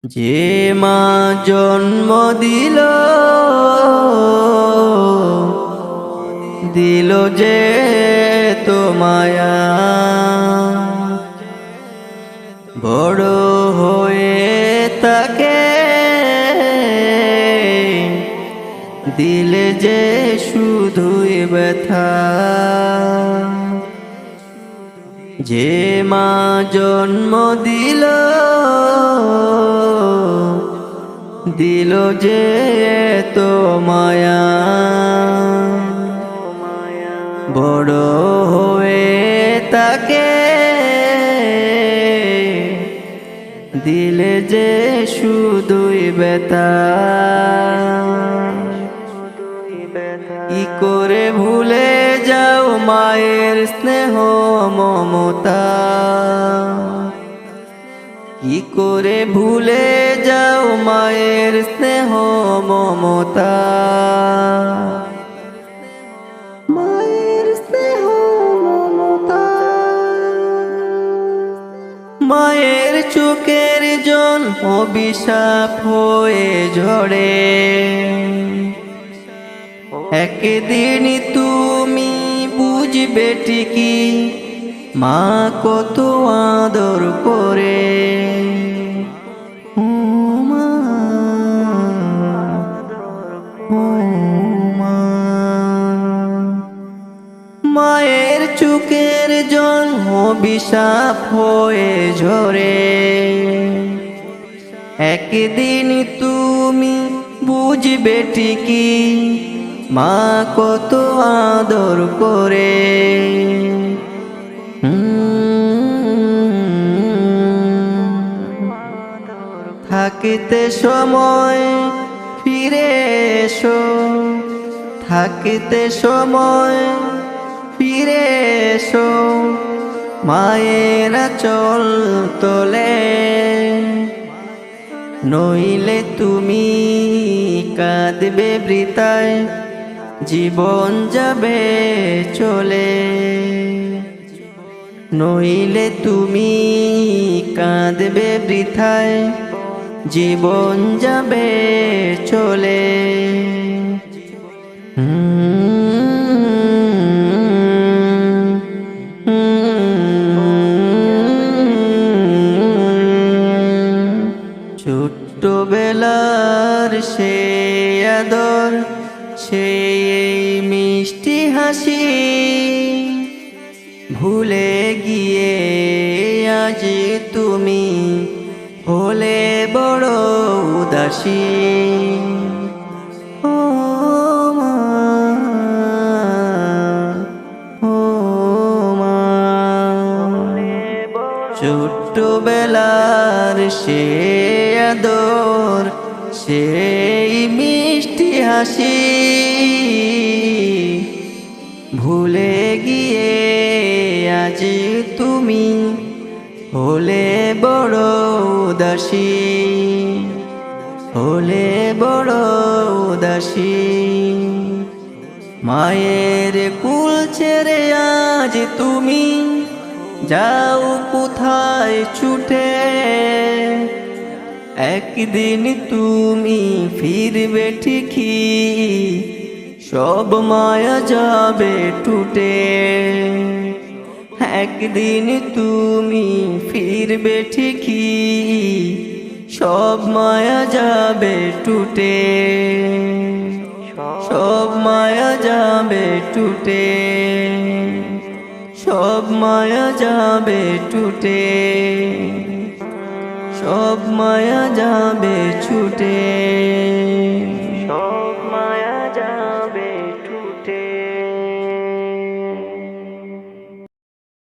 যে মা জন্ম দিল দিল যে তোমায়া বড় হয়ে তাকে দিলে যে শুধুই ব্যথা। যে মা জন্ম দিল দিল যে তোমায়া বড় হয়ে তাকে দিলে যে শুধুই ব্যথা। কি করে ভুলে যাও মায়ের স্নেহ মমতা, কি করে ভুলে যাও মায়ের স্নেহ মমতা। মায়ের স্নেহ মমতা, মায়ের চোখের জল অভিশাপ হয়ে ঝরে। একদিন তুমি বুঝবে ঠিকই মা কত আদর করে। ও মা, ও মা, মায়ের চোখের জল অভিশাপ হয়ে ঝরে। একদিন তুমি বুঝবে ঠিকই মা কত আদর করে। থাকিতে সময় ফিরে এসো, থাকিতে সময় ফিরে এসো, মায়ের আঁচল তোলে। নইলে তুমি কাঁদবে বৃথায়, জীবন যাবে চলে। নইলে তুমি কাঁদবে বৃথায়, জীবন যাবে চলে। ছোট্টবেলার সে আদর, সেই মিষ্টি হাসি ভুলে গিয়ে আজ তুমি হলে বড় উদাসী। ও মা, ও মা, ছোট্টবেলার সে আদর, সেই মিষ্টি হাসি ভুলে গিয়ে আজ তুমি হলে বড় উদাসী, হলে বড় উদাসী। মায়ের কুল ছেড়ে আজ তুমি যাও কোথায় ছুটে। একদিন তুমি ফিরবে ঠিকই, সব মায়া যাবে টুটে। একদিন তুমি ফিরবে ঠিকই, সব মায়া যাবে টুটে, সব মায়া যাবে টুটে, সব মায়া যাবে টুটে, সব মায়া যাবে ছুটে।